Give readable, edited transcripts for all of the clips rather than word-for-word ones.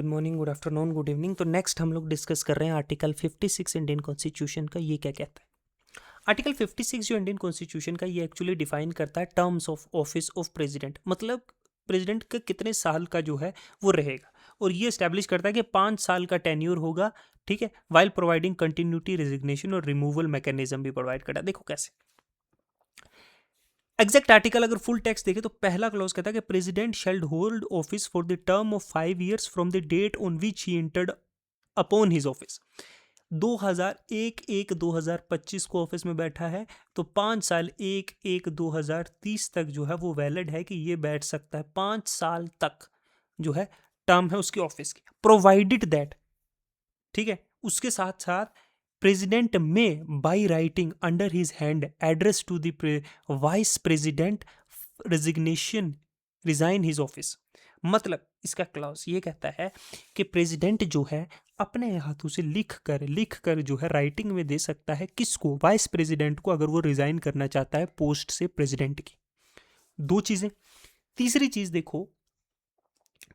Good morning, good afternoon, good evening. तो next हम लोग डिस्कस कर रहे हैं आर्टिकल 56 इंडियन कॉन्स्टिट्यूशन का। ये क्या कहता है? आर्टिकल 56 जो इंडियन कॉन्स्टिट्यूशन का, ये एक्चुअली डिफाइन करता है terms of office of president, मतलब प्रेसिडेंट का कितने साल का जो है वो रहेगा। और ये स्टैब्लिश करता है कि 5 साल का टेन्यूर होगा, ठीक है, वाइल प्रोवाइडिंग कंटिन्यूटी, रेजिग्नेशन और रिमूवल मैकेनिज्म भी प्रोवाइड करता है। देखो कैसे एग्जैक्ट आर्टिकल अगर फुल टेक्स्ट देखे तो पहला क्लॉज कहता है कि president shall hold office for the term of 5 years from the date on which he entered upon his office. 2001-1-2025 को ऑफिस में बैठा है तो 5 साल 1-1-2030 तक जो है वो वैलिड है कि ये बैठ सकता है। 5 साल तक जो है टर्म है उसकी ऑफिस की, प्रोवाइडेड दैट, ठीक है। उसके साथ साथ प्रेसिडेंट में by writing under his hand address to the vice president resignation resign his office. मतलब इसका क्लॉज ये कहता है कि प्रेसिडेंट जो है अपने हाथों से लिख कर जो है राइटिंग में दे सकता है किसको? वाइस प्रेसिडेंट को, अगर वो रिजाइन करना चाहता है पोस्ट से प्रेसिडेंट की। दो चीजें। तीसरी चीज देखो,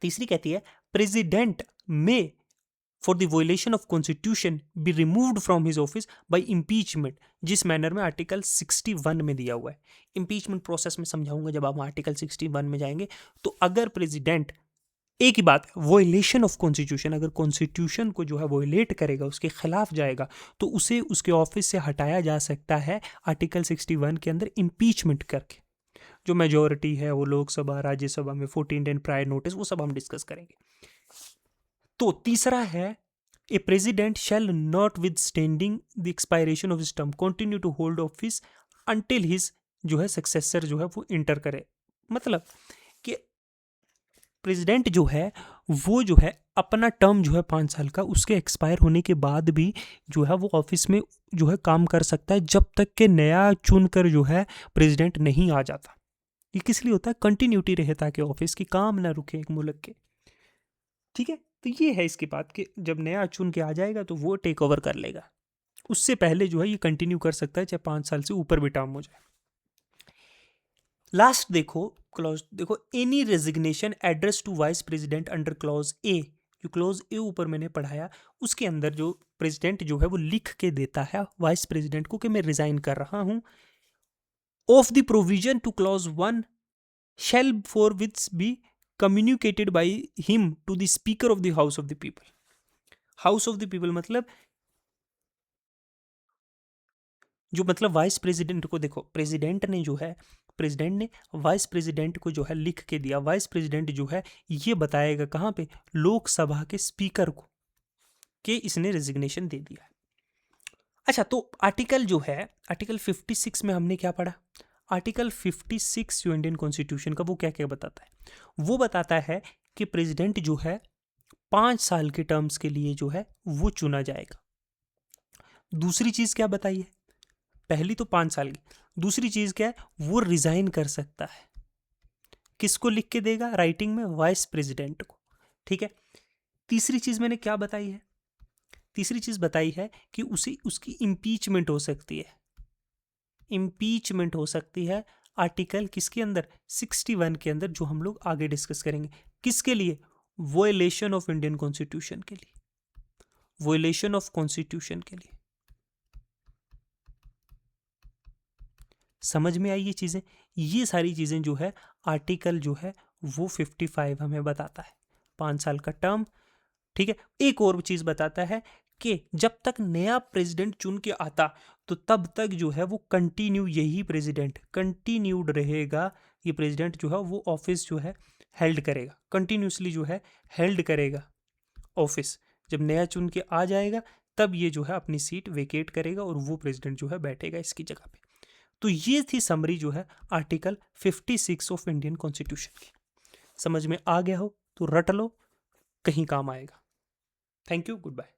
तीसरी कहती है प्रेसिडेंट में for the violation of constitution be removed from his office by impeachment, जिस मैनर में आर्टिकल 61 में दिया हुआ है। इम्पीचमेंट प्रोसेस में समझाऊंगा जब आप आर्टिकल 61 में जाएंगे। तो अगर प्रेसिडेंट, एक ही बात है, वोलेशन ऑफ कॉन्स्टिट्यूशन, अगर कॉन्स्टिट्यूशन को जो है वोलेट करेगा, उसके खिलाफ जाएगा, तो उसे उसके ऑफिस से हटाया जा सकता है आर्टिकल 61 के अंदर इम्पीचमेंट करके। जो मेजोरिटी है वो लोकसभा, राज्यसभा में 14 दिन प्रायर नोटिस, वो सब हम डिस्कस करेंगे। तो तीसरा है a president shall notwithstanding the expiration of his term continue to hold office until his जो है सक्सेसर जो है वो इंटर करे। मतलब कि प्रेसिडेंट जो है वो जो है अपना टर्म जो है 5 साल का, उसके एक्सपायर होने के बाद भी जो है वो ऑफिस में जो है काम कर सकता है जब तक कि नया चुनकर जो है प्रेसिडेंट नहीं आ जाता। ये किस लिए होता है? कंटिन्यूटी रहे, ताकि ऑफिस की काम ना रुके एक मुल्क के, ठीक है। तो ये है इसकी बात कि जब नया चुन के आ जाएगा तो वो टेक ओवर कर लेगा, उससे पहले जो है ये कंटिन्यू कर सकता है, चाहे 5 साल से ऊपर भी टर्म हो जाए। लास्ट देखो क्लॉज, देखो any resignation address to vice president under clause A. जो क्लॉज ए ऊपर मैंने पढ़ाया उसके अंदर जो प्रेसिडेंट जो है वो लिख के देता है वाइस प्रेसिडेंट को कि मैं रिजाइन कर रहा हूं, of the provision two clause 1 shall forthwith be communicated by him to the speaker of the house of the people। House of the people मतलब जो, मतलब वाइस प्रेसिडेंट को, देखो प्रेसिडेंट ने जो है, प्रेसिडेंट ने वाइस प्रेसिडेंट को जो है लिख के दिया। वाइस प्रेसिडेंट जो है ये बताएगा कहाँ पे? लोकसभा के स्पीकर को, कि इसने रेजिग्नेशन दे दिया है। अच्छा, तो आर्टिकल जो है, आर्टिकल 56 में हमने क्या पढ़ा? आर्टिकल 56 जो इंडियन कॉन्स्टिट्यूशन का, वो क्या क्या बताता है? वो बताता है कि प्रेसिडेंट जो है 5 साल के टर्म्स के लिए जो है वो चुना जाएगा। दूसरी चीज क्या बताई है? पहली तो 5 साल की, दूसरी चीज क्या है? वो रिजाइन कर सकता है। किसको लिख के देगा? राइटिंग में वाइस प्रेसिडेंट को, ठीक है। तीसरी चीज मैंने क्या बताई है? तीसरी चीज बताई है कि उसे, उसकी इम्पीचमेंट हो सकती है। इम्पीचमेंट हो सकती है आर्टिकल किसके अंदर? 61 के अंदर, जो हम लोग आगे डिस्कस करेंगे। किसके लिए? वोलेशन ऑफ इंडियन कॉन्स्टिट्यूशन के लिए, वोलेशन ऑफ कॉन्स्टिट्यूशन के लिए। समझ में आई ये चीजें? ये सारी चीजें जो है आर्टिकल जो है वो 55 हमें बताता है, 5 साल का टर्म, ठीक है। एक और चीज बताता है कि जब तक नया प्रेसिडेंट चुन के आता तो तब तक जो है वो कंटिन्यू, यही प्रेसिडेंट कंटिन्यूड रहेगा। ये प्रेसिडेंट जो है वो ऑफिस जो है हेल्ड करेगा, कंटिन्यूसली जो है हेल्ड करेगा ऑफिस। जब नया चुन के आ जाएगा तब ये जो है अपनी सीट वेकेट करेगा और वो प्रेसिडेंट जो है बैठेगा इसकी जगह पे। तो ये थी समरी जो है आर्टिकल 56 ऑफ इंडियन कॉन्स्टिट्यूशन की। समझ में आ गया हो तो रट लो, कहीं काम आएगा। Thank you, good bye.